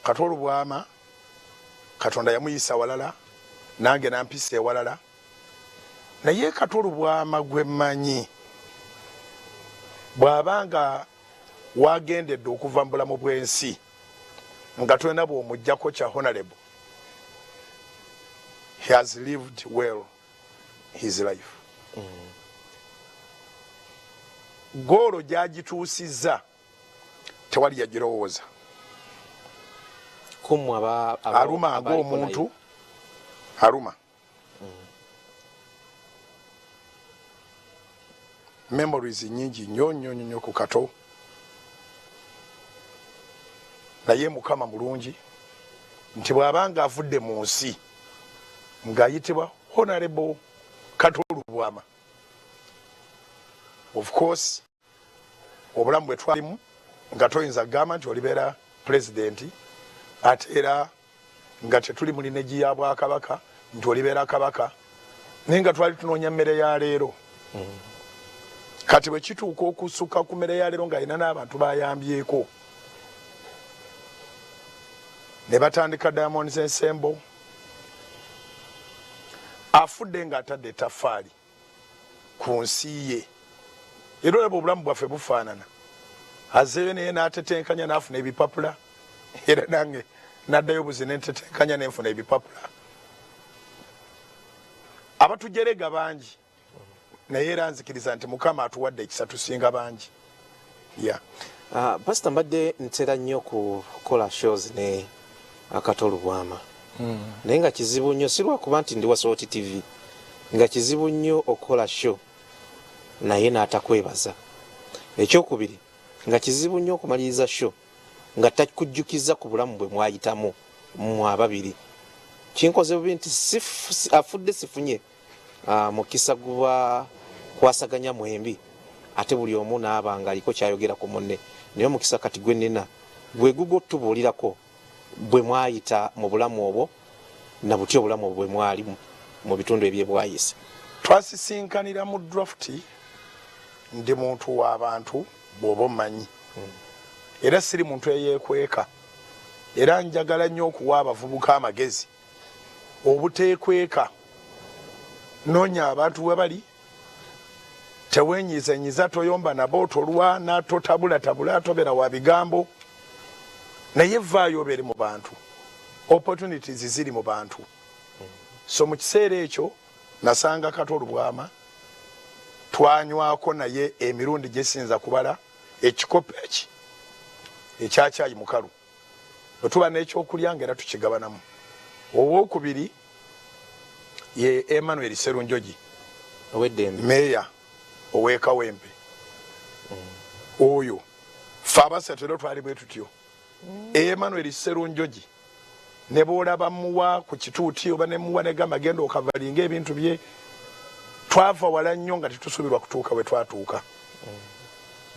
Kato Lubwama Katonda yamuyisa walala nange nampise walala naye Kato Lubwama gwe mmanyi bw'abanga wagendedde okuva mu bulamu bw'ensi nga tolina bw'omuggyako kya honorable. He has lived well his life. Golo gyagituusizza tewali yagirowooza. Aluma ng'omuntu aluma. Memories nyingi nnyo ku Kato. Naye Mukama mulungi nti bw'abanga avudde mu nsi ng'ayitibwa Honorable Kato Lubwama. Of course obulamu bwe twalimu nga toyinza kugamba nti olibeera president ate era nga tetuli mu lineegi ya Bwakabaka nti olibeera kabaka naye nga twali tunoonya mmere ya leero. Kati bwe kituuka okusukka ku mmere ya leero ng'alina n'abantu bayambyeko ne batandika Diamonds Ensemble afudde ng'atadde ettaffaali ku nsi ye. Era olaba obulamu bwaffe bufaanana. Azeeyo naye n'atetenkanya n'afuna ebipapula era nange n'addayo buzi n'entetenkanya n'enfuna ebipapula. Abatujerega bangi naye era nzikiriza nti Mukama atuwadde ekisa tusinga bangi. Pastor mbadde ntera nnyo kukola shows ne Kato Lubwama. Naye nga kizibu nnyo si lwakuba nti ndi wa Salt TV nga kizibu nnyo okukola show naye n'atakwebaza. Ekyokubiri nga kizibu nnyo okumaliriza show nga takujjukiza ku bulamu bwe mwayitamu mu ababiri. Kinkoze bubi nti afudde sifunye mukisa gwa kwasaganya mwembi ate buli omu n'abanga aliko kyayogera ku munne. Naye mukisa kati gwe nina gwe gugo tubuulirako bwe mwayita mu bulamu obwo na buti obulamu obwo bwe mwali mu bitundu ebye bwayise. Twasisinkanira mu draft ndi muntu w'abantu bw'oba omanyi. Era siri muntu eyeekweka. Era njagala nnyo okuwa abavubuka amagezi obuteekweka. Noonya abantu we bali teweenyizenyiza toyomba nabo tolwana totabula tobera wa bigambo naye vaayo obere mu bantu. Opportunities ziri mu bantu. So mu kiseera ekyo nasanga Kato Lubwama twanywako naye emirundi gyesinza kubala ekikopo eki ekyakyayi mukalu bwe tuba n'ekyokulya ng'era tukigabanamu. Owookubiri ye Emmanuel Serunjogi meya ow'Ekawempe. Oyo ffe abasatu era twali bwe tutyo. Emmanuel Serunjogi ne bw'olaba muwa ku kituuti oba ne muwa ne gamba genda okavalinga ebintu bye twava wala nnyo nga tetusuubirwa kutuuka we twatuuka.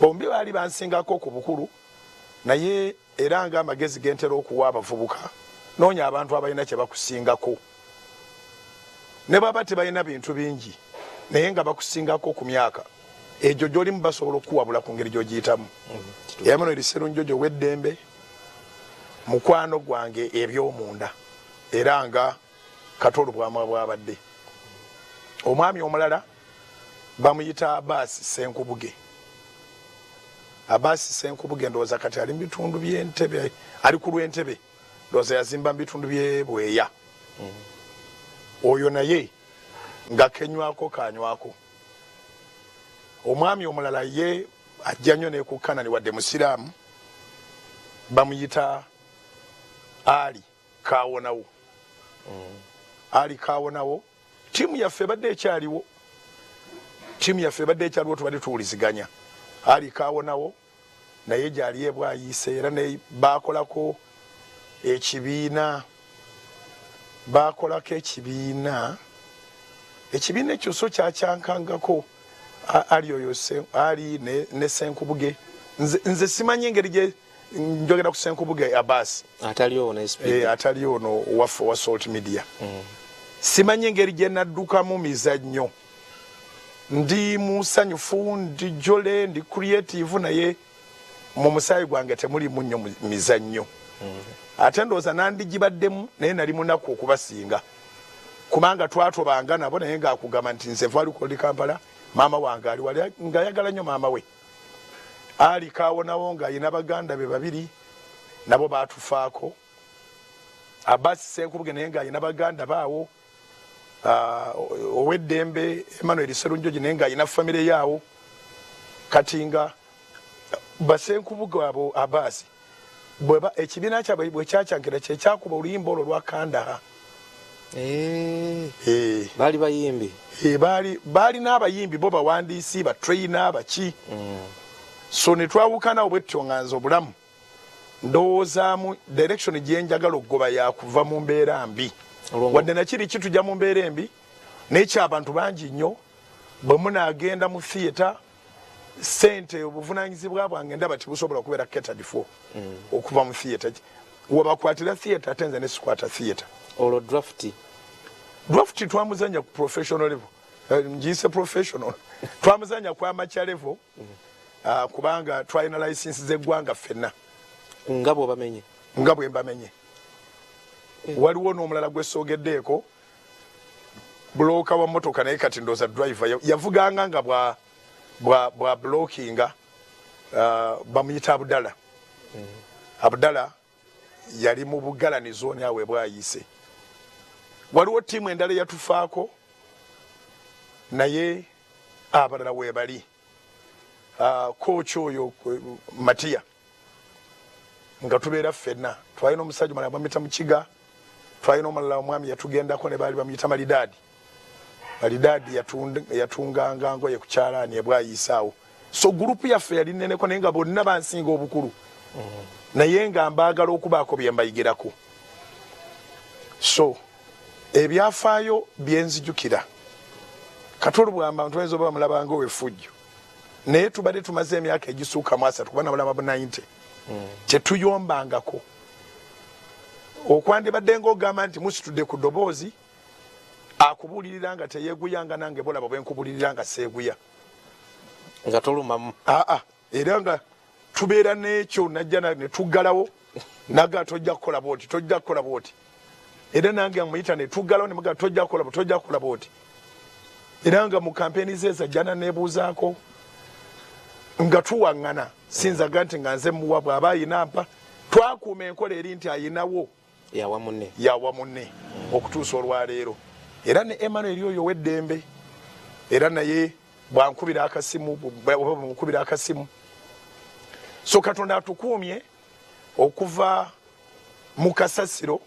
Bombi baali bansingako ku bukulu naye era nga amagezi gentera okuwa abavubuka noonya abantu abalina kye bakusingako. Ne baba tebalina bintu bingi naye nga bakusingako ku myaka egyo gy'olimu basobola okuwabula ku ngeri gy'ogiyitamu. Emmanuel Serunjogi ow'eddembe mukwano gwange eby'omunda era nga Kato Lubwama bw'abadde. Omwami omulala bamuyita Abasi Senkubuge. Abasi Senkubuge ndowooza kati ali mu bitundu by'Entebe ali ku Lwentebe ndowooza yazimba mu bitundu by'e Bweya. Oyo naye nga kenywako kanywako. Omwami omulala ye ajja nnyo n'ekukkanani wadde musiraamu bamuyita Ali Kawonawo. Ali Kawonawo tiimu yaffe badde ekyaliwo. Tubadde tuwuliziganya. Ali Kawonawo naye gyali ebwayise era ne baakolako ekibiina. Ekibiina ekyo so kyakyankangako ali ne Senkubuge. Nze simanyi engeri gye njogera ku Senkubuge Abasi. Atali ono waffe wa Salt Media. Simanyi engeri gye naddukamu mizannyo. Ndi musanyufu, ndi jole, ndi creative naye mu musaayi gwange temuli munnyo mizannyo. ate ndowooza nandigibaddemu naye nali munaku okubasinga kubanga twatobanga nabo naye ngaakugamba nti nze nvaali kuli Kampala maama wange ali wali ng'ayagala nnyo maama we ali kaawonawo ng'ayina baganda be babiri nabo baatufaako Abasi Senkubuge naye ng'ayina baganda baawo ow'eddembe Emmanuel Sserunjogi naye ng'ayina famire yaawo kati nga basenkubuge abo Abasi ekibiina kyabwe bwe kyakyankira kye kyakuba oluyimba olwo lwa Kandaha. Baali bayimbi baali n'abayimbi bo bawandiisi batrayina baki so ne twawukanawo bwetyo nga nze obulamu ndowoozaamu direction gye njagala okugoba yakuva mu mbeera mbi wadde nakiri kitujja mu mbeera embi n'ekyabantu bangi nnyo bwe munaagenda mu theatre sente obuvunaanyizibwa bwange ndaba tibusobola okubeera catered for okuva mu theatre webakwatira theatre ate nze nesikwata theatre olwo draft twamuzanya ku professional level njiyise professional twamuzanya ku amateur level kubanga twalina license z'eggwanga ffenna nga bw'obamenye nga bwe mbamenye waliwo n'omulala gwessoogeddeeko bulooka wa motoka naye kati ndooza driver yavuganga nga bwa blockinga bamuyita Abdala yali mu Bugalani zone awe bwayise waliwo tiimu endala yatufaako naye abalala weebali coach oyo Matiya nga tubeera ffenna twalina omusajja omulala bamuyita Mukiga twalina omulala omwami yatugendako ne baali bamuyita Malidaadi yatunganga ngoye ku kyalaani ebwayisaawo so gurupu yaffe yali nneneko naye nga bonna bansinga obukulu naye nga mbaagala okubaako bye mbayigirako so ebyafaayo byenzijukira Kato Lubwama ntweza oba bamulabanga ow'effujjo naye tubadde tumaze emyaka egisuuka mu 3 kuba na mulama bu 90 tetuyombangako okwandibadde ng'ogamba nti musitudde ku ddoboozi akubuulirira nga teyeeguyanga nange bolaba bwe nkubuulirira nga seeguya nga tolumamu era nga tubeera n'ekyo najja ne tuggalawo naga tojja kukola bwoti era nange amuyita ne tuggalawo ne muga tojja kukola bwoti era nga mu kampeeni zeeza jjana neebuuzaako nga tuwaŋŋana sinzaga nti nga nze muwa bw'aba ayina mpa twakuuma enkola eri nti ayinawo yawa munne okutuusa olwaleero era ne Emmanuel oyo w'eddembe era naye bwankubira akasimu so Katonda atukuumye okuva mu kasasiro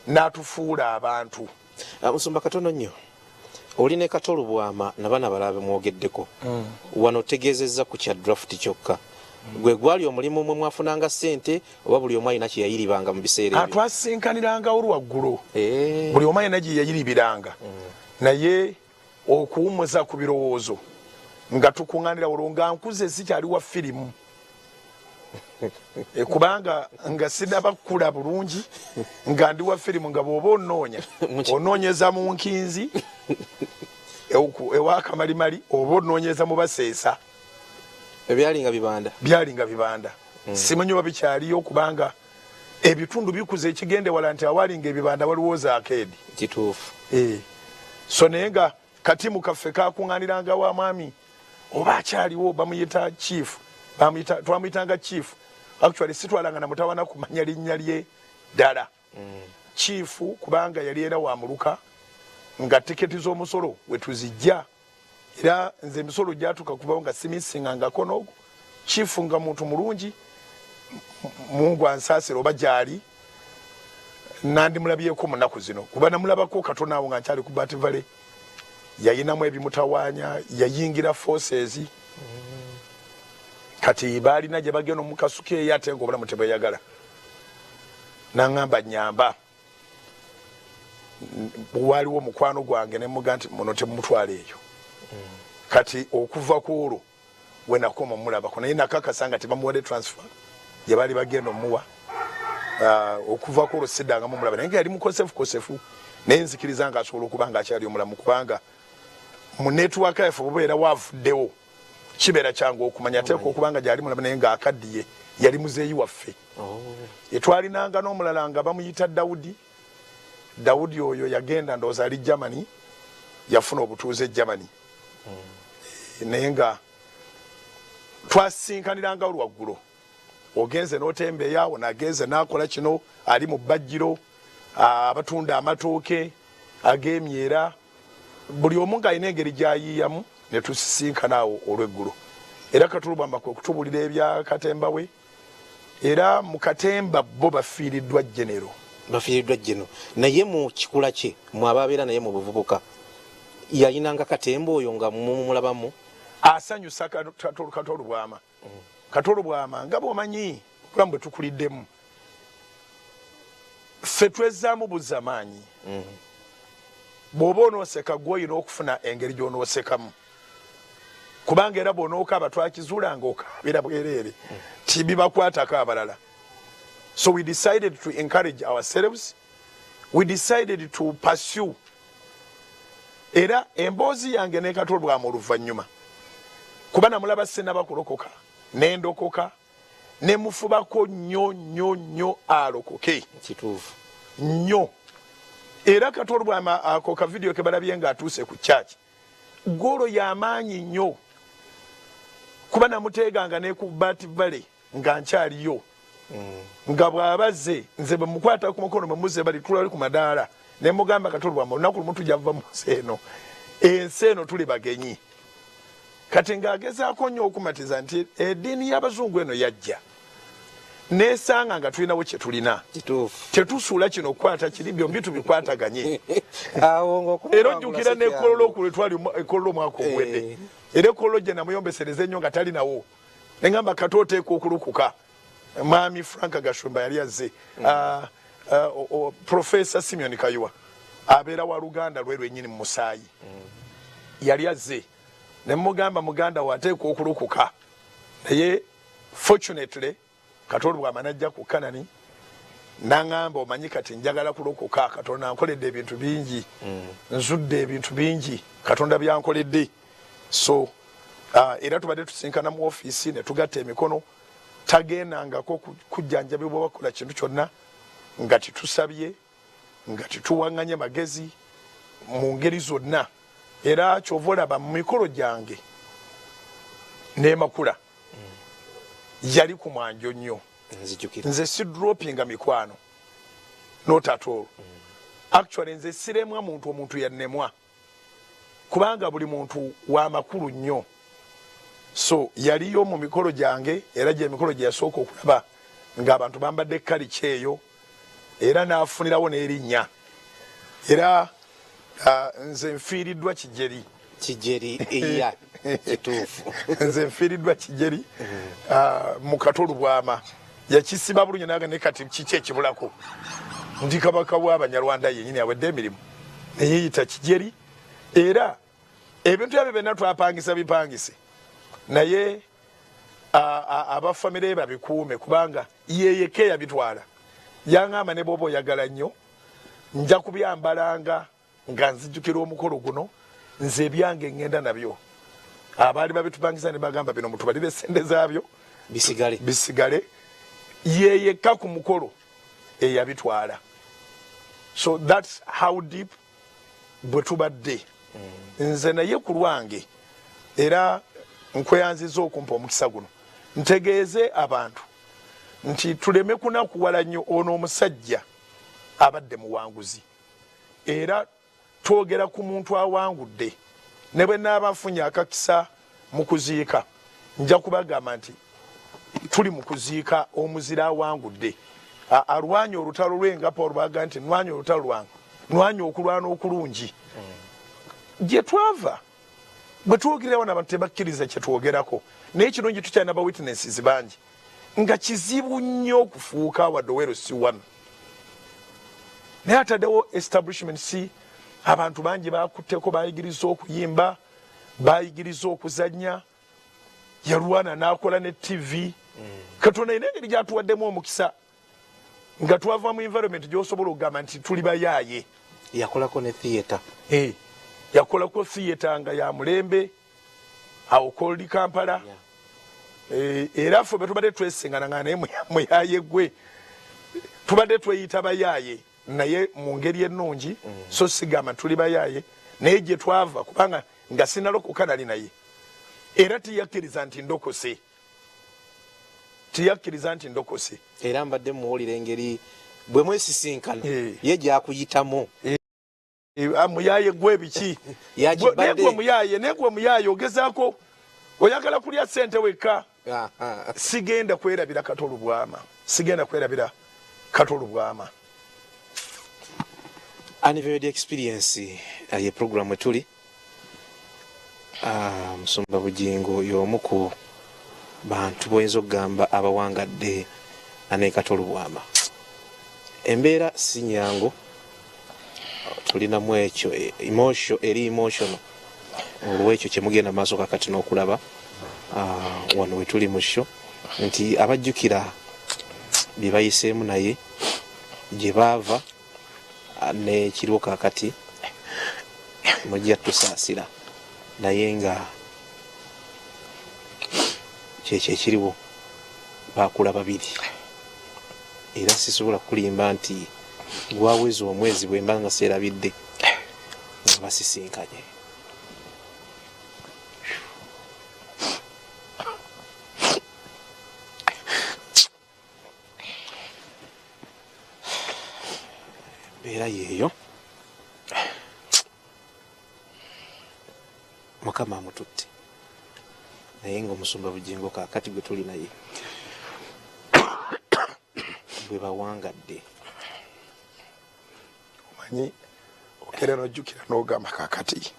n'atufuula abantu. Musumba katono nnyo oli ne Kato Lubwama nabana balabe mwogeddeko wano tegeezezza ku kya draft kyokka gwe gwali omulimu mwe mwafunanga ssente oba buli omu alina kye yayiribanga mu biseera ebyo twasinkaniranga olwaggulu buli omu alina gye yayiribiranga naye okuwumuza ku birowoozo nga tukuŋŋaanira olwo nga nkuze sikyali wa firimu kubanga nga sinabakula bulungi nga ndi wa firimu nga bw'oba onoonyeza mu nkinzi ewa Kamalimali oba onoonyeza mu Baseesa byalinga bibanda simanyi oba bikyaliyo kubanga ebitundu bikuze ekigende wala nti awalinga ebibanda waliwo zaakeedi kituufu so naye nga katimu kaffe kakuŋŋaaniranga wa mwami oba akyaliwo bamuyita chief twamuyitanga chief actually sitwalanga na mutawana kumanya linnya lye ddala chief kubanga yali era wa muluka nga tiketi z'omusolo wetuzijja era nze emisolo gyatuka kubawo nga simisingangako n'ogwo chief nga muntu mulungi Mungu ansaasira oba gyali nandimulabyeko mu nnaku zino kuba namulabako katono awo nga nkyali ku Bativalley yayinamu ebimutawaanya yayingira forces kati baalina gye bagenda omukasuka eyo ate nga obulamu tebweyagala naŋŋamba nyamba waaliwo mukwano gwange ne muga nti muno temumutwala eyo kati okuva ku olwo we nakoma mulabako naye nakakasa nga tebamuwadde transfer gye baali bagenda omuwa okuva ku olwo siddangamu mulaba naye nga yali mukosefu naye nzikiriza nga asobola okuba nga akyali omulamu kubanga mu network yaffe bubeera waavuddewo kibeera kyangu okumanya teeka okubanga gyali mulaba naye nga akaddiye yali muzeeyi waffe etwalinanga n'omulala nga bamuyita Dawudi oyo yagenda ndowooza ali Germany yafuna obutuuze Germany naye nga twasinkaniranga olwaggulo ogenze n'otembeeya ono agenze n'akola kino ali mu bbajjiro abatunda amatooke ag'emyera buli omu ng'alina engeri gy'ayiiyamu ne tusisinkana awo olw'eggulo era Kato Lubwama kwe kutubuulira ebya Katemba we era mu Katemba bo bafiiriddwa genero naye mu kikula kye mu ababeera naye mu buvubuka yayinanga Katemba oyo nga mumulabamu asanyusa Kato Lubwama Kato Lubwama nga bw'omanyi obulamu bwe tukuliddemu ffe twezzaamu buzza maanyi bw'oba onooseka gwe olina okufuna engeri gy'onoosekamu kubanga era bw'onookaaba twakizuulanga okaabira bwereere tibibakwatako abalala. So we decided to encourage ourselves, we decided to pursue era emboozi yange ne Kato Lubwama Oluvanyuma kuba namulaba sinaba kulokoka nendokoka ne mufubako nnyo alokoke kituufu nnyo era Kato Lubwama ako ka video ke balabye nga atuuse ku church golo y'amaanyi nnyo kuba namuteeganga ne ku Bativalley nga nkyaliyo nga bw'abazze nze bwe mukwata ku mukono bwe muzze bali tulali ku madaala ne mugamba Kato Lubwama olunaku lumu tujja kuva mu ensi eno tuli bagenyi kati ng'agezaako nnyo okumatiza nti eddiini y'abazungu eno yajja nesanga nga tulinawo kye tulina tetusuula kino okukwata kiri byombi tubikwataganye era ojjukira n'ekkololo okulwe twali ekkololo omwaka ogwedde era ekkololo gye namuyombesereza ennyo nga talinawo ne ngamba Kato oteeka okulukuka Mwami Frank Gashumba yali azze Professor Simeon Kayuwa abeera wa Luganda lwe lwennyini mu Musaayi yali azze ne mugamba muganda wateeka okulukuka naye fortunately Kato Lubwama najja ku Kanani nangamba omanyi kati njagala kulokoka Katonda ankoledde ebintu bingi nzudde ebintu bingi Katonda byankoledde so era tubadde tusinkana mu ofiisi ne tugatta emikono tagendangako kujjanjabibwa bakola kintu kyonna nga titusabye nga tituwaŋŋanye magezi mu ngeri zonna era kyova olaba mu mikolo gyange n'emakula yali ku mwanjo nnyo nze sidropinga mikwano not at all actually nze siremwa omuntu yannemwa kubanga buli muntu wa makulu nnyo so yaliyo mu mikolo gyange era gye emikolo gye yasooka okulaba ng'abantu bambadde kalica eyo era n'afunirawo n'erinnya era nze nfiiriddwa kijeri iya kituufu nze nfiiriddwa kijeri mu Kato Lubwama yakisiba bulungi naga ne kati kiki ekibulako ndi kabaka w'Abanyarwanda yennyini awedde emirimu neyeyita kijeri era ebintu ebyo byonna twapangisa bipangise naye abafamire babikuume kubanga yeyeke yabitwala yaŋŋamba ne bw'oba oyagala nnyo nja kubyambalanga nga nzijjukira omukolo guno nze ebyange ngenda nabyo abaali babitupangisa ne bagamba bino mutubalire sente zaabyo bisigale yeyeka ku mukolo eyabitwala so that's how deep bwe tubadde nze naye ku lwange era nkweyanziza okumpa omukisa guno ntegeeze abantu nti tuleme kunakuwala nnyo ono omusajja abadde muwanguzi era twogera ku muntu awangudde ne bwe naaba nfunye akakisa mu kuziika nja kubagamba nti tuli mu kuziika omuzira awangudde alwanya olutalo lwenga Paul baga nti nwanya olutalo lwange nwanya okulwana okulungi gye twava bwe twogerawo n'abantu tebakkiriza kye twogerako naye kirungi tukyalina ba witnesses bangi nga kizibu nnyo okufuuka wadde owero si wano naye ataddewo establishment si abantu bangi bakutteko bayigiriza okuyimba bayigiriza okuzannya yalwana n'akola ne TV Katonda ina engeri gyatuwaddemu omukisa nga twava mu environment gy'osobola okugamba nti tuli bayaaye yakolako ne theatre yakolako theatre nga ya mulembe awo Cold Kampala era ffe betubadde twesingana nga naye muyaye gwe tubadde tweyita bayaaye naye mu ngeri ennungi so sigamba tuli bayaaye naye gye twava kubanga nga sinalokoka nali naye era tiyakkiriza nti ndokose era mbadde muwulira engeri bwe mwesisinkana ye gyakuyitamu muyaye gwe biki negwe muyaye ogezaako oyagala kulya ssente wekka sigenda kwerabira Kato Lubwama Anniversary experience ye program etuli Musumba Bujjingo y'omu ku bantu boyinza okugamba abawangadde ane Kato Lubwama. Embeera si nyangu, tulinamu ekyo emotional olw'ekyo kye mugenda maaso kakati n'okulaba wano we tuli mu show nti abajjukira bye bayiseemu naye gye baava n'ekiriwo kakati mujja tusaasira naye nga kyekyo ekiriwo baakula babiri era sisobola kulimba nti gwaweza omwezi bwe mba nga seerabidde nga basisinkanye. Embeera yeeyo Mukama amututte naye ng'Omusumba Bujjingo kaakati gwe tuli naye bwe bawangadde omanyi okera n'ojjukira n'ogamba kaakati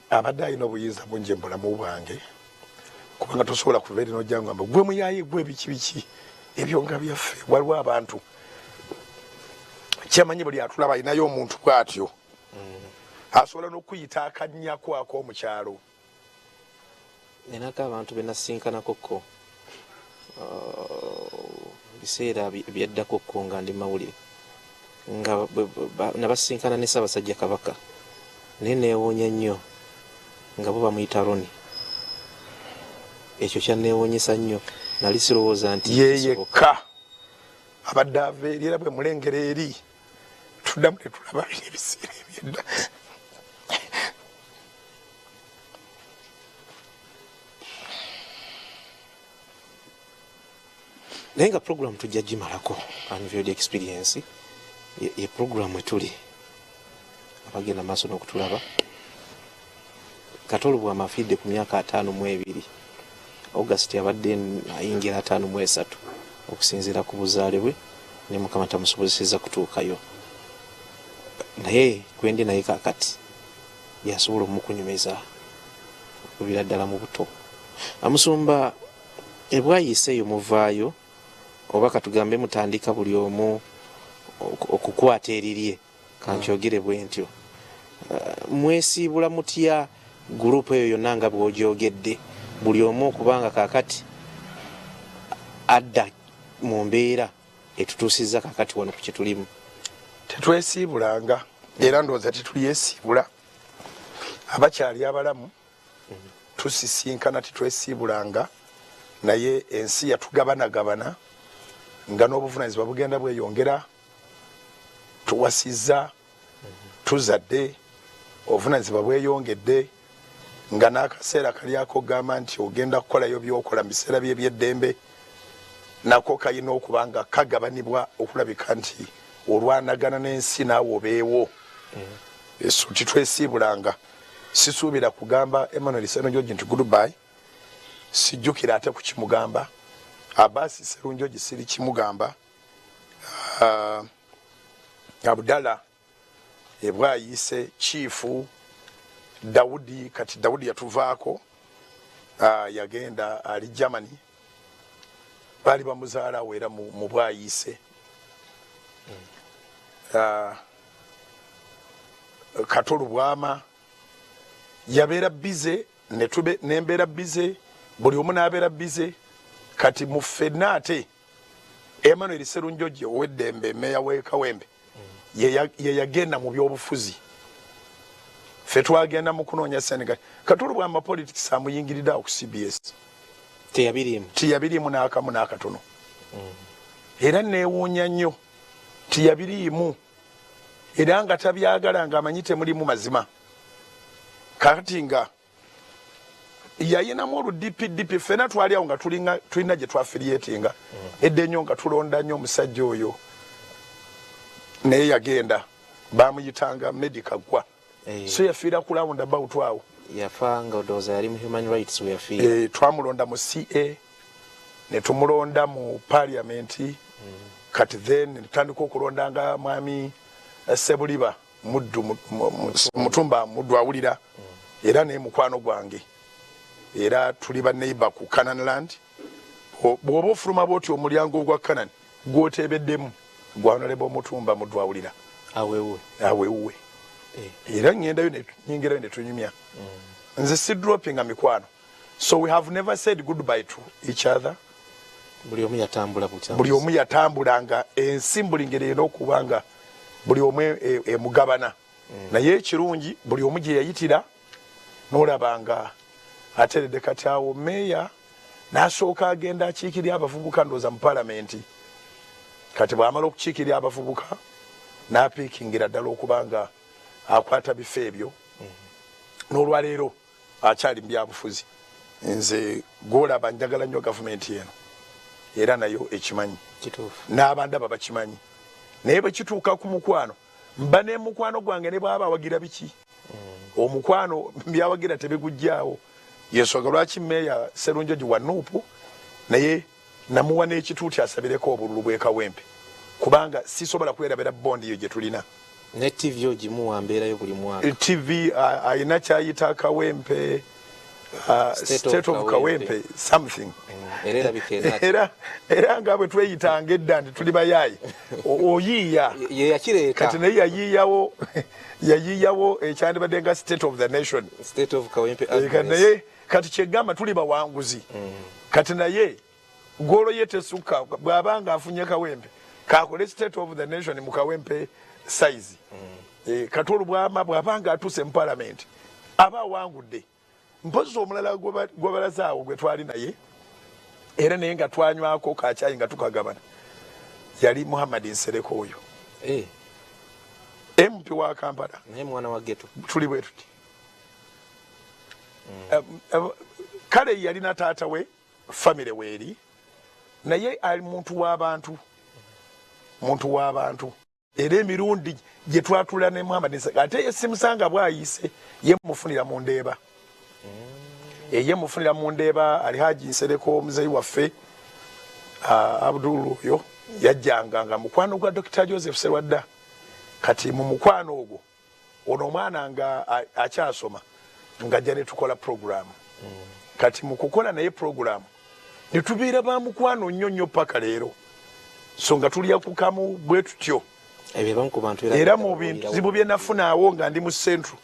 abadde alina obuyinza bungi mu bulamu bwange kubanga tosobola kuva eri n'ojja ngamba gwe muyaye gwe biki ebyo nga byaffe waliwo abantu kyamanyi buli atulaba alinayo omuntu bw'atyo asobola n'okuyita akanyako ak'omukyalo. Nenako abantu benasinkanakokko biseera byaddakokko nga ndi mawulire nga nabasinkana ne Ssaabasajja Kabaka naye neewoonya nnyo nga bo bamuyita Roni. Ekyo kyanneewonyesa nnyo nali sirowooza nti yeyekka abadde ava eri era bwe mulengera eri tuddamu ne tulaba ebiseera ebyedda. Naye nga program tujja gimalako Anniversary experience ye program etuli abagenda maaso n'okutulaba. Kato Lubwama afidde ku myaka 52 August abadde ayingira 53 okusinziira ku buzaale bwe ne Mukama tamusobozesezza kutuukayo naye kwendi naye kakati yasobola omukunyumeza okubira ddala mu buto. Omusumba ebwayiseeyo muvaayo oba katugambe mutandika buli omu okukwata erirye kankyogere bwe ntyo mwesiibula mutya gurupu eyo yonna nga bw'ogyogedde buli omu okubanga kakati adda mu mbeera etutuusizza kakati wano ku kye tulimu? Tetwesiibulanga era ndowooza tetulyesiibula abakyali abalamu tusisinkana tetwesiibulanga naye ensi yatugabanagabana nga n'obuvunaanyizibwa bugenda bweyongera tuwasizza tuzadde obuvunaanyizibwa bweyongedde nga n'akaseera kali akogamba nti ogenda kukolayo byokola mu biseera bye eby'eddembe nako kalina okuba nga kagabanibwa okulabika nti olwanagana n'ensi naawe obeewo. Eso titwesiibulanga sisuubira kugamba Emmanuel Ssenunjogi nti goodbye sijjukira ate ku kimugamba Abasi Sserunjogi siri kimugamba Abdala ebwayise chifu Daudi kati Daudi yatuvaako yagenda ali Germany bali bamuzaala wera mu bwayise Kato Lubwama yabeera bize nembeera bize buli omu n'abeera bize kati mu ffenna ate Emmanuel Sserunjogi ow'eddembe meya w'e Kawempe ye yagenda mu byobufuzi ffe twagenda mu kunoonya Senegal Kato Lubwama politics amuyingirira ku CBS tiyabirimu n'akamu n'akatono era neewuunya nnyo tiyabirimu era nga tabyagala ng'amanyi temulimu mazima kati nga yayinamu oludipidipi ffena twali awo nga tulina gye twafirietinga edde nnyo nga tulonda nnyo omusajja oyo naye yagenda bamuyitanga medical gwa so yafiira ku roundabout awo yafa nga odowooza yali mu human rights we yafiira twamulonda mu CA ne tumulonda mu parliament kati then netutandika okulonda nga mwami Sebuliba mutumba muddu awulira era naye mukwano gwange era tuli ba neighbor ku Canaan land bw'oba ofuluma bw'oti omulyango ogwa Canaan gw'oteebeddemu gwa Honorable Mutumba muddu awulira awewuwe era ngendayo nyingirayo ne tunyumya nze si dropping mikwano so we have never said goodbye to each other buli omu yatambulanga ensimbulingeri era okubanga buli omu emugabana naye ekirungi buli omu gye yayitira n'olabanga ateredde kati awo meeya n'asooka agenda akiikirya abavubuka ndooza mu palamenti kati bw'amala okukiikirya abavubuka n'apiikingira ddala okubanga akwata bifo ebyo n'olwaleero akyali mu byabufuzi nze gwolaba njagala nnyo gavumenti eno era nayo ekimanyi n'abandaba bakimanyi naye bwe kituuka ku mukwano mba ne mukwano gwange ne bwaba awagira biki omukwano byawagira tebigujjaawo yensonga lwaki meeya Sserunjogi wa Nuupu naye namuwa n'ekituuti asabireko obululu bw'ekawempe kubanga sisobola kwerabira bondi yo gye tulina ne TV ogimuwa mbeerayo buli mwaka TV ayina kyayita akawempe state of kawempe something era nga bwe tweyitanga edda nti tuli bayayi oyiiya kati naye yayiiyawo ekyandibadde nga state of the nation naye kati kyegamba tuli bawanguzi kati naye golo ye tesukka bw'abanga afunye kawempe kakole state of the nation mu kawempe size Kato Lubwama bw'abanga atuuse mu parliament aba awangudde mpozi omulala gw'abalazaawo gwe twali naye era naye nga twanywako kakyayi nga tukagabana yali Muhammad Nsereko oyo MP wa Kampala naye mwana wa ghetto tuli bwe tuti kale yalina taata we family weeri naye ali muntu w'abantu era emirundi gye twatula ne Muhammad Nsereko ate ye simusanga bw'ayise ye mufunira mu ndeeba ye mufunira mu ndeeba ali Haji Nsereko omuzeyi waffe Abdul oyo yajjanga nga mukwano gwa Dr. Joseph Serwadda kati mu mukwano ogwo ono omwana nga akyasoma nga jja ne tukola program kati mu kukola naye program ne tubeera ba mukwano nnyo paka leero so nga tulya kukamu bwe tutyo era mu bintu bye nafunaawo nga ndi mu central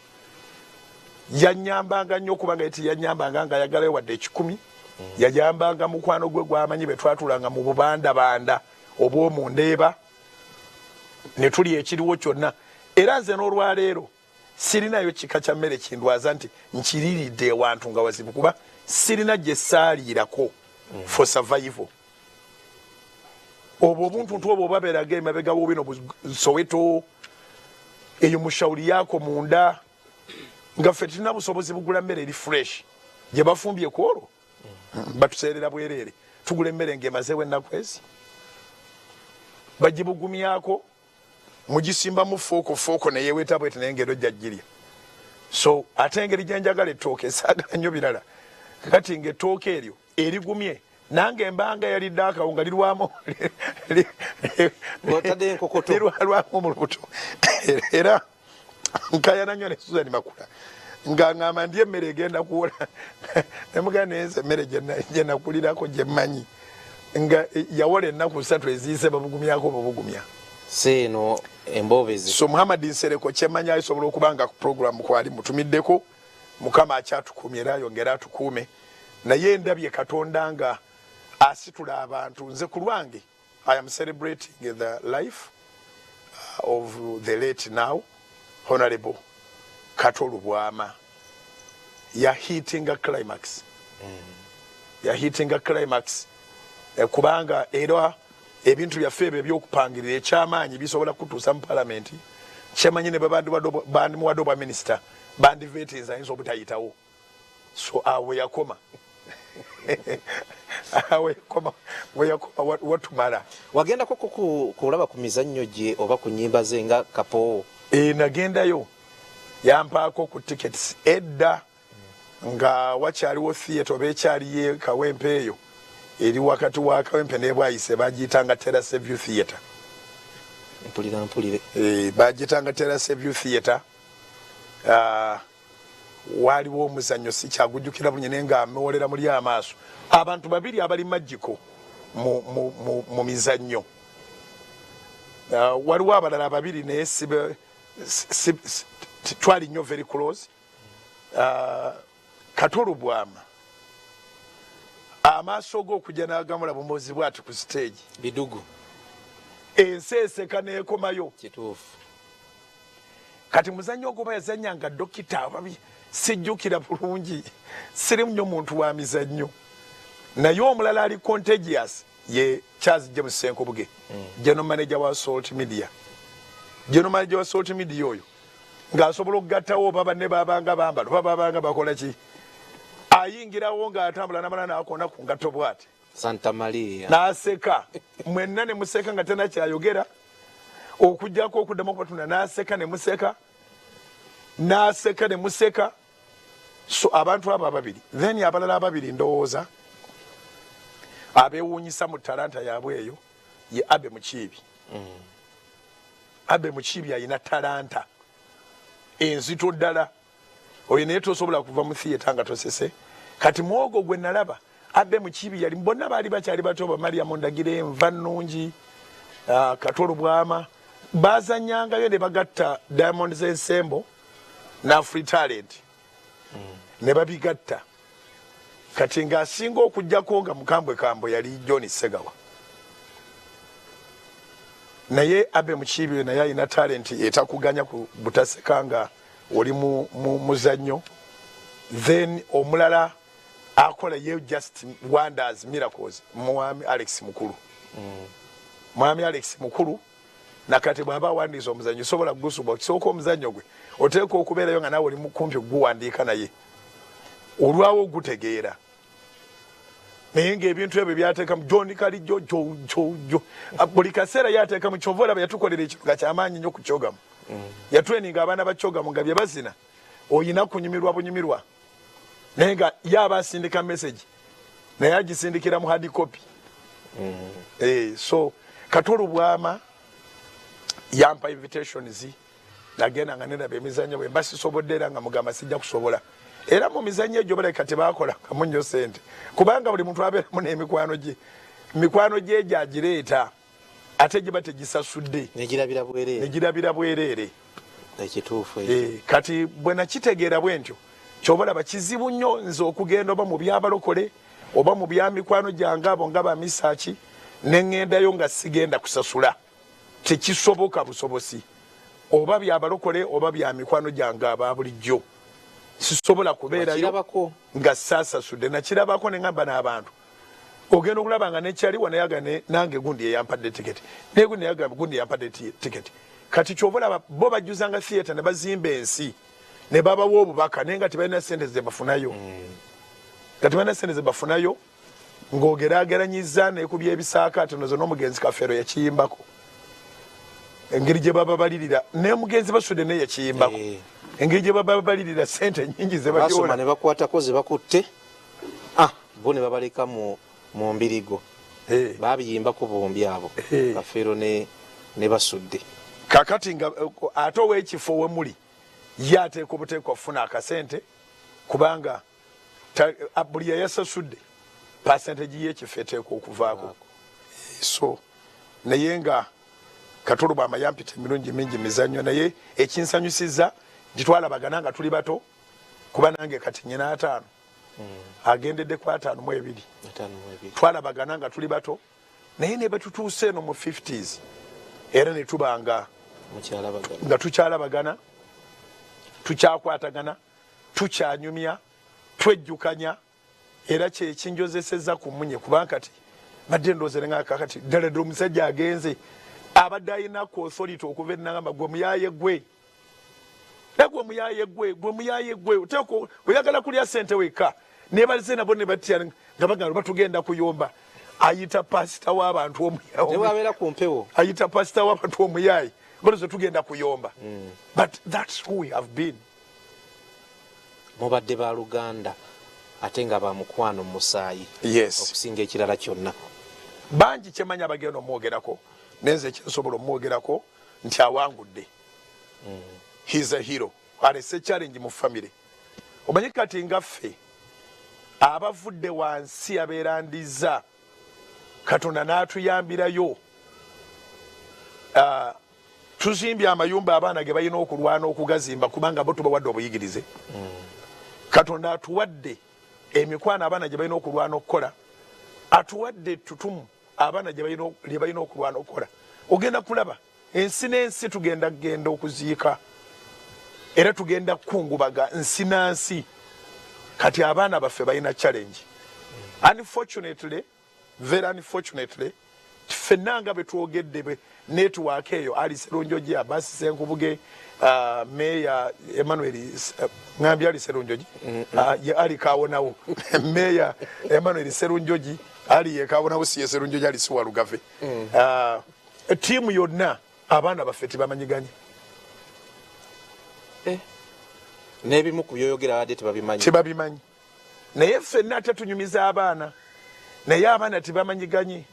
yanyambanga nnyo kubanga eti yanyambanga nga ayagalayo wadde 10 yajambanga mukwano gwe gwamanyi bwe twatulanga mu bubandabanda obw'omu ndeeba ne tuli ekiriwo kyonna era nze n'olwaleero sirinayo kika kya mmere kindwaza nti nkiriiridde ewantu nga wazibu kuba sirina gye saaliirako for survival obwo obuntuntu obwo babeeraga emabega w'obino Soweto eyo mushawuli yaako munda nga ffe tulina busobozi bugula mmere eri fresh gye bafumbye ku olwo batuseerera bwereere tugula emmere ng'emazeewo ennaku ezi bagibugumyako mugisimbamu fooko neyeeweta bwete naye ngero jjajjirya so ate engeri gye njagala ettooke esaagala nnyo birala kati ng'ettooke eryo erigumye nange embanga yalidde akawunga lirwamu lirwamu mu lubuto era nkayana nnyo ne Susan Makula nga ngamba ndi emmere egenda kuwola nemugana naye nze emmere gye nakulirako gye mmanyi nga yawola ennaku 3 eziyise babugumyako babugumya seeno embobezi so Muhammad Nsereko kyemmanyi ayisobola okuba nga ku program kwali mutumiddeko Mukama akyatukuumye era ayongera atukuume naye ndabye Katonda nga asitula abantu nze ku lwange I am celebrating the life of the late now Honorable Kato Lubwama hitting a climax. Hitting a climax. Kubanga era ebintu byaffe ebyokupangirira ekyamaanyi bisobola kutuusa mu palamenti kyemanyi ne bandi muwadde ba minisita bandi vetes ayinza obutayitawo so awe yakoma watumala wagendako kulaba ku mizannyo gye oba ku nnyimba ze nga kapo nagendayo yampaako ku tickets edda nga wakyaliwo theatre oba ekyaliye Kawempe eyo eri wakati wa Kawempe ne Bwayise bagiyitanga Terrace View Theatre. Mpulire. Bagiyitanga Terrace View Theatre. Waliwo omuzannyo sikyagujjukira bunyene nga amewolera muli amaaso. Abantu babiri abali magiko mu mizannyo. Waliwo abalala babiri naye twali nnyo very close. Kato Lubwama amaaso go okujja n'agamula bumozi bwati ku stage bidugu enseseka neekomayo kituufu kati muzannyo ogwo yazannyanga dokita ababi sijjukira bulungi siri nnyo muntu wa mizannyo naye omulala ali contagious ye Charles James Senkobuge general manager wa Salt Media oyo ng'asobola okugattawo baba ne babanga bambala babanga bakola ki ayingirawo ng'atambula n'amala n'akona ku ngatto bw'ati Santa Maria n'aseka mwenna ne museka nga tena kyayogera okujjako okuddamu okubatunda n'aseka ne museka so abantu abo ababiri then abalala ababiri ndowooza abeewuunyisa mu talanta yaabwe eyo ye Abe Mukiibi Abe Mukiibi ayina talanta enzito ddala oyo naye tosobola kuva mu theatre nga tosese kati mwogo gwe nalaba Abe Mukiibi yali bonna baali bakyali bato ba Maria Mondagire Enva Nnungi Kato Lubwama bazannyangayo ne bagatta Diamond Ensemble na Free Talent ne babigatta kati ng'asinga okujjako nga mukambwe yali John Segawa naye Abe Mukiibi naye alina talent etakuganya ku butaseka nga oli mu muzannyo then omulala akola ye just wonders miracles Mwami Alex Mukulu nakati bwaba wandiza omuzannyo sobola gusubwa kisooka omuzannyo gwe oteeka okubeerayo nga nawe oli mukumpi guwandiika naye olwawo gutegeera naye ng'ebintu ebyo byateekamu John Kalijjo buli kaseera yateekamu kyova olaba yatukolera ekiruga kyamaanyi nnyo ku kyogamu yatweninga abaana ba kyogamu nga bye bazina oyina kunyumirwa naye nga yaba asindika message naye agisindikira mu hard copy so Kato Lubwama yampa invitations nagenda nga nena bemizannyo bwe mbasisobodde era nga mugamba sijja kusobola era mu mizannyo egyo baleka tebakola kamunyo sente kubanga buli muntu abeeramu n'emikwano gye egyo agireeta ate gye bategisasudde negirabira bwereere ekituufu kati bwe nakitegeera bwe ntyo kyobalaba kizibu nnyo nze okugenda oba mu byabalokole oba mu bya mikwano gyange abo nga bamisaaki neŋŋendayo nga sigenda kusasula tekisoboka busobosi oba byabalokole oba bya mikwano gyange aba bulijjo sisobola kubeerayo nga saasasudde nakirabako ne ŋŋamba n'abantu ogenda okulaba nga nekyaliwo nayaga nange gundi eyampadde tiketi naye gundi eyampadde tiketi kati kyova olaba bo bajjuzanga theatre ne bazimba ensi ne babawa obubaka naye nga tebalina sente zebafunayo ng'ogeraageranyiza nekubya ebisaakaate nozo n'omugenzi Kafeero yakiyimbako engeri gye baba balirira n'omugenzi Basudde naye yakiyimbako engeri gye baba balirira sente nnyingi basoma ne bakwatako ze bakutte bo ne babaleka mu mbirigo babiyimbako bombi abo Kafeero ne Basudde kakati nga ate ow'ekifo we muli ye ateeka obuteeka okufuna akasente kubanga buli yayasasudde percentage y'ekifo eteeka okuvaako so naye nga Kato Lubwama yampita emirundi mingi mizannyo naye ekinsanyusiza gitwalabagana nga tuli bato kuba nange kati nnyina 5 agendedde ku 5 twalabagana nga tuli bato naye ne batutuuse eno mu 50s era ne tubanga nga tukyalabagana tukyakwatagana tukyanyumya twejjukanya era kyekinjozesezza ku Munnye kubanga kati badde ndoozerenga kakati ddala ddala omusajja agenze abadde alina ku authority okuva ennagamba gwe muyaaye gwe nagwe muyaaye gwe oteeko oyagala kulya ssente wekka nebalize nabo ne batya nga bagamba batugenda kuyomba ayita pasita w'abantu omuyaayi ayita pasita w'abantu omuyaayi baloze tugenda kuyomba but that's who we have been. Mubadde ba Luganda ate nga ba mukwano musaayi okusinga ekirala kyonna. Bangi kyemanya bagenda omwogerako nenze ekyensobola omwogerako nti awangudde. He's a hero. Alese challenge mu family. Omanyi kati nga ffe abavudde wansi abeerandiza Katonda n'atuyambirayo tuzimbye amayumba abaana ge balina okulwana okugazimba kubanga bo tubawadde obuyigirize. Katonda atuwadde emikwano abaana gye balina okulwana okukola, atuwadde tutumu abaana gye balina okulwana okukola. Ogenda kulaba ensi n'ensi tugenda okuziika era tugenda kukungubaga nsi nansi. Kati abaana baffe balina challenge. Unfortunately, very unfortunately, ffenna nga bwe twogedde network eyo ali Serunjoji Abasi Senkubuge Meya Emmanuel ngambi ali Serunjoji ali kawonawo Meya Emmanuel Serunjoji ali yekawonawo siye Serunjoji ali Suwa Lugave timu yonna abaana baffe tibamanyiganye n'ebimu ku byoyogera badde tebabimanyi naye ffenna ate tunyumiza abaana naye abaana tibamanyiganye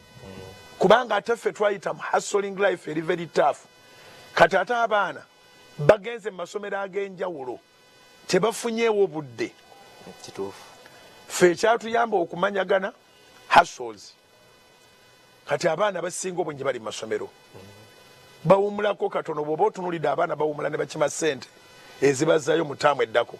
kubanga ate ffe twayita mu hustling life eri very tough. Kati ate abaana bagenze mu masomero ag'enjawulo tebafunyeewo budde. Ffe ekyatuyamba okumanyagana hustles. Kati abaana basinga obungi bali mu masomero bawumulako katono bw'oba otunulidde abaana bawumula ne bakima ssente ezibazzayo mu ttaamu eddako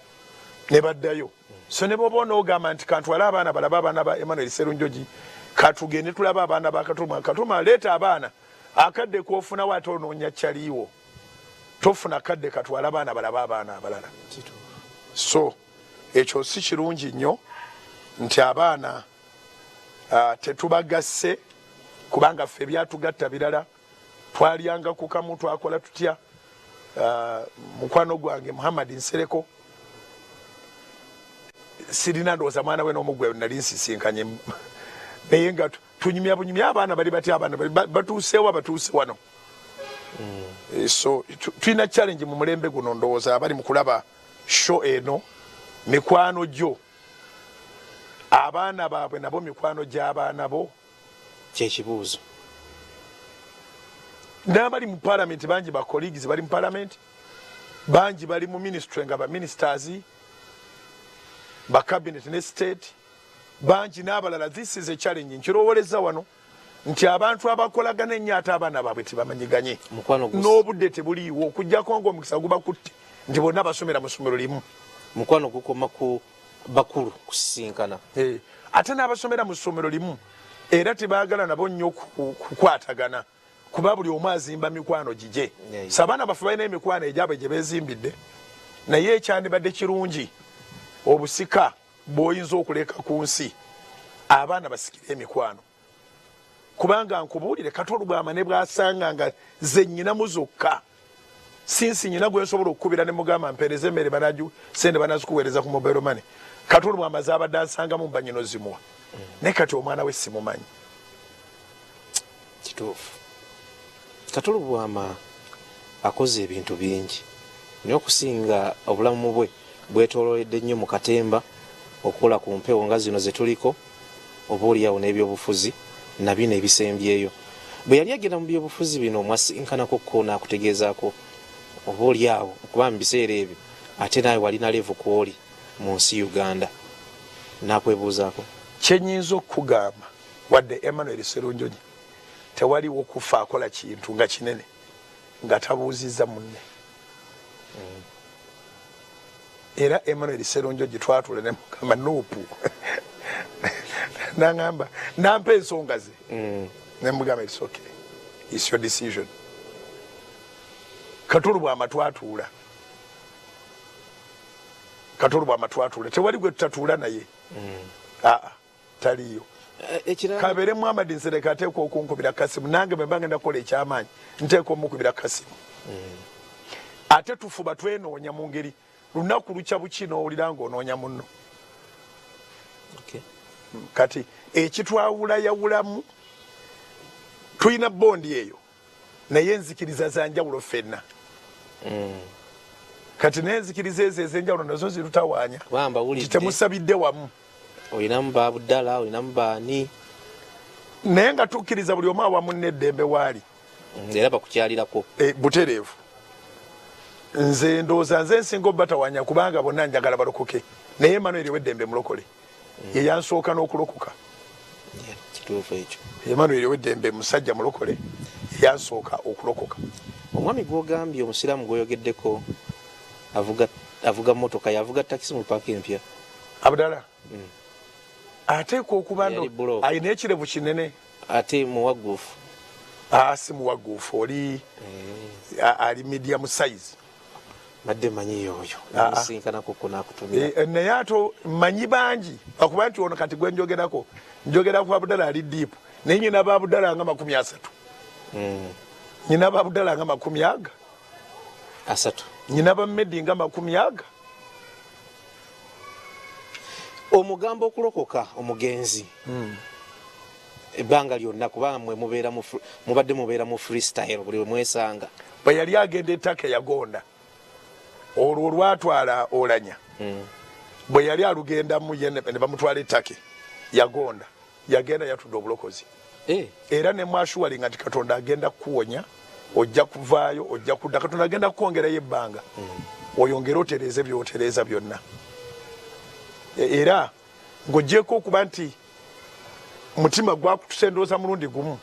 ne baddayo. So ne bw'oba onoogamba nti kantwale abaana balaba abaana ba Emmanuel Serunjoji katugende tulaba abaana ba Katuma leeta abaana akadde k'ofunawo ate onoonya kyaliiwo tofuna kadde katwala abaana balaba abaana abalala. So ekyo si kirungi nnyo nti abaana tetubagasse kubanga ffe byatugatta birala twalyanga ku kamu twakola tutya. Mukwano gwange Muhammad Nsereko sirina ndowooza mwana we n'omugwe nali nsisinkanye naye nga tunyumya abaana bali batya abaana batuusewa batuuse wano. So tulina challenge mu mulembe guno ndowooza abali mu kulaba show eno mikwano gyo abaana baabwe nabo mikwano gy'abaana bo kyekibuuzo. N'abali mu parliament bangi ba colleagues bali mu parliament bangi bali mu ministry nga ba ministers ba cabinet ne state bangi n'abalala. This is a challenge nkirowooleza wano nti abantu abakolagana ennyo ate abaana baabwe tebamanyiganye n'obudde tebuliiwo okuggyako ng'omukisa gubakutte nti bonna basomera mu ssomero limu. Mukwano gukoma ku bakulu kusisinkana ate n'abasomera mu ssomero limu era tebaagala nabo nnyo kukwatagana kuba buli omu azimba mikwano gije. Sabaana baffe balina emikwano egyabwe gye beezimbidde naye ekyandibadde kirungi obusika bw'oyinza okuleka ku nsi abaana basikire emikwano kubanga nkubuulire Kato Lubwama ne bw'asanga nga ze nnyinamu zokka sinsi nyina gwe nsobola okukubira ne mugamba mpeereza emmere sente banazikuweereza ku mobile money. Kato Lubwama zaabadde ansangamu mbanyino zimuwa naye kati omwana we simumanyi. Kituufu. Kato Lubwama akoze ebintu bingi naye okusinga obulamu bwe bwetoololedde nnyo mu katemba okukola ku mpewo nga zino ze tuliko oba oliawo n'ebyobufuzi na bino ebisembyeyo. Bwe yali agenda mu byobufuzi bino mwasinkanako ko n'akutegeezaako oba oliawo okuba mu biseera ebyo ate naawe walina levu kwoli mu nsi Uganda n'akwebuuzaako. Kyennyinza okugamba wadde Emmanuel Serunjoji tewaliwo Kufa akola kintu nga kinene nga tabuuzizza munne. Era Emmanuel Serunjoji twatula ne mugamba nuupu nangamba nampa ensonga ze ne mugamba it's okay, it's your decision. Kato Lubwama twatuula. Kato Lubwama twatuula. Tewali gwe tutatuula naye. Taliyo. Kabere Muhammad Nsereka ateekwa okunkubira Kasimu nange bwe mbange ndakola ekyamaanyi nteekwa omukubira Kasimu. Ate tufuba twenoonya mu ngeri lunaku lukya buki n'owulira ng'onoonya munno. Kati ekitwawulayawulamu tulina bondi eyo naye enzikiriza za njawulo ffenna. Kati n'enzikiriza ezo ez'enjawulo nazo zirutawaanya temusabidde wamu. Olinamu Babuddala, olinamu baani. Naye nga tukkiriza buli omu awamu n'eddembe waali. Era bakukyalirako. Butereevu. Nze ndowooza nze nsinga obbatawaanya kubanga bonna njagala balokoke. Naye Emmanuel w'eddembe mulokole. Ye yansooka n'okulokoka. Kituufu ekyo. Emmanuel w'eddembe musajja mulokole yansooka okulokoka. Omwami gw'ogambye omusiraamu gw'oyogeddeko avuga mmotoka yavuga takisi mu paaka empya. Abdala. Ateekwa okuba alina ekirevu kinene. Ate muwagguufu. Si muwagguufu oli ali medium size. Badde manyi yoyo. Nsinkanako kunakutumira. Naye ate manyi bangi akuba nti ono kati gwe njogerako ku Abdala ali deep naye nyina ba Abdala nga 30. Nyina ba Abdala nga 30. Nyina ba Medi nga 30. Omugambo okulokoka omugenzi. Ebbanga lyonna kubanga mwe mubadde mubeera mu freestyle buli mwesanga. Bwe yali agenda ettaka yagonda. Olwo olwatwala Olanya. Bwe yali alugendamu ye ne bamutwala ettake yagonda. Yagenda yatudde obulokozi. Era ne mwashuwalinga nti Katonda agenda kuwonya, ojja kuvaayo, ojja kudda. Katonda agenda kukwongerayo ebbanga. Oyongere otereeze by'otereeza byonna. Era ng'oggyeko okuba nti mutima gwakutusendooza mulundi gumu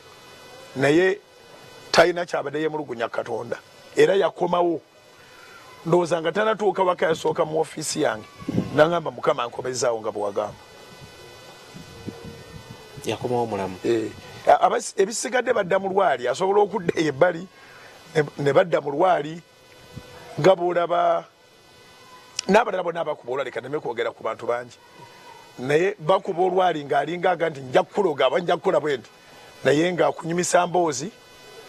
naye talina kyabadde yemulugunya Katonda era yakomawo ndowooza nga tanatuuka waka yasooka mu ofiisi yange nangamba Mukama ankomezzaawo nga bwewagamba yakomawo mulamu. Ebisigadde badda mu lwali asobola okudda ebbali ne badda mu lwali nga bw'olaba n'abalala bonna abakuba olwali kaneme kwogera ku bantu bangi naye bakuba olwali ng'alinga aga nti nja kukuloga aba nja kukola bwe nti naye ng'akunyumisa mboozi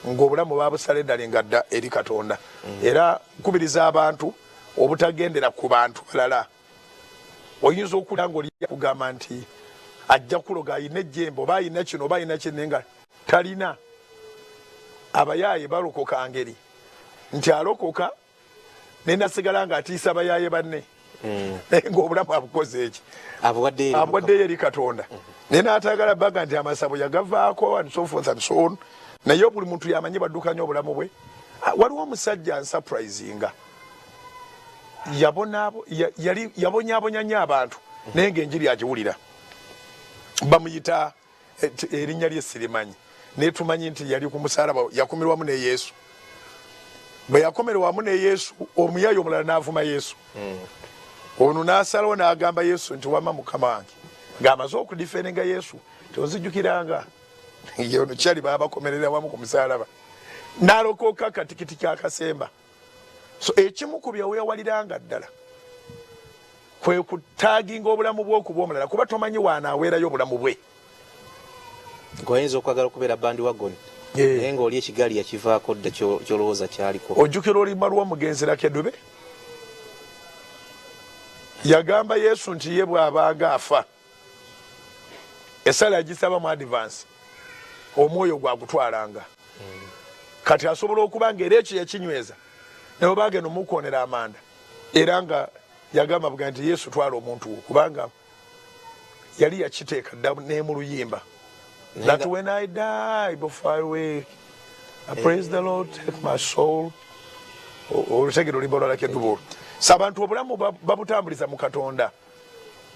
ng'obulamu babusala eddala nga dda eri Katonda. Era nkubiriza abantu obutagendera ku bantu balala. Oyinza okulaba ng'oli kugamba nti ajja kuloga ayina ejjembe oba ayina kino oba ayina kino nga talina. Abayaaye balokoka Engeri nti alokoka naye nasigala ng'atiisa bayaaye banne. Ng'obulamu abukoze eki abuwaddeyo eri Katonda. Naye n'atagala baga nti amasabo yagavaako and so forth and so on. Naye buli muntu yamanyi baddukanya obulamu bwe. Waliwo omusajja ansupurisinga yabonyaabonya nnyo abantu naye ng'enjiri agiwulira. Bamuyita erinnya lye sirimanyi naye tumanyi nti yali ku musaalaba yakumirwamu ne Yesu. Bwe yakomerwamu ne Yesu omuyayi omulala n'avuma Yesu. Ono n'asalawo n'agamba Yesu nti wamma Mukama wange ng'amaze okudifeninga Yesu tonzijjukiranga. Ono kyali baabakomerera wamu ku musaalaba n'alokoka katikiti ky'akasemba. So ekimu ku byaweyawaliranga ddala kwe kutaaginga obulamu bw'okuba omulala kuba tomanyi waanaaweerayo obulamu bwe. Ng'oyinza okwagala okubeera bandi wagoni naye ng'oli ekigaali yakivaako dda kyolowooza kyaliko. Ojjukira oluyimba lw'omugenzi Rakedube yagamba Yesu nti ye bw'abanga afa essala yagisaba mu advance omwoyo gwagutwalanga. Kati asobola okuba nga era ekyo yakinyweza naye oba agenda omukoonera amanda era nga yagamba buga nti Yesu twala omuntu wo kubanga yali yakiteeka dda ne mu luyimba that when I die before I wake I praise the Lord take my soul. Olutegera oluyimba olwalakeddubo sabantu obulamu babutambuliza mu Katonda.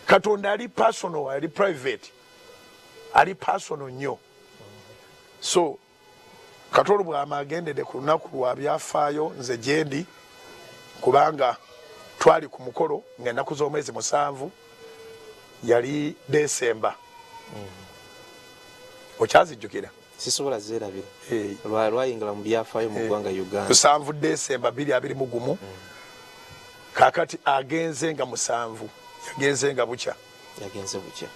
Katonda ali personal, ali private, ali personal nnyo. So Kato Lubwama agendedde ku lunaku lwa byafaayo nze gyendi kubanga twali ku mukolo ng'ennaku z'omwezi 7 yali Desemba. Okyazijjukira? sisobola zeerabira Eh. lwayingala mu byafaayo mu ggwanga Uganda 7 December 2021 kakati agenze nga 7 yagenze nga bukya yagenze bukya